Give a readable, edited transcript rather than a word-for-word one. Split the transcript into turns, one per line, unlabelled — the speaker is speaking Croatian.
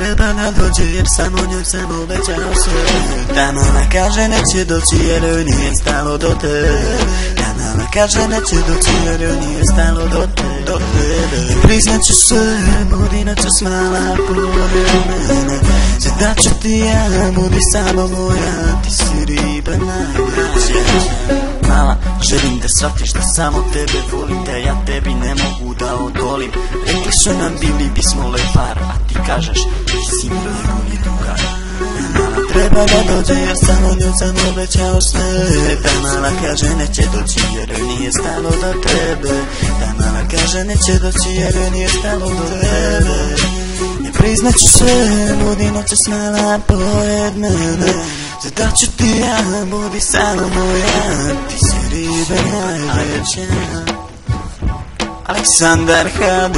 treba da dođe jer samo njoj sam obećao sve. Da mama kaže neće doći jer joj nije stalo do tebe. Da mama kaže neće doći jer joj nije stalo do tebe. I priznaću sve, budi noću smala pored mene. Da ću ti ja, budi samo moja, ti si riba najveća. Mala, želim da shvatiš da samo tebe volim, da ja tebi ne mogu da odolim. Rekli su nam bili bismo lep par, a ti kažeš ti si najbolji drugar. Mala treba da dođe jer samo njoj sam obećao sve. Da mala kaže neće doći jer joj nije stalo do tebe. Da mala kaže neće doći jer joj nije stalo do tebe. I priznaću sve, budi noće smala pored mene. Da ću ti ja, budi samo moja, ti si riba najveća. Aleksandar HD.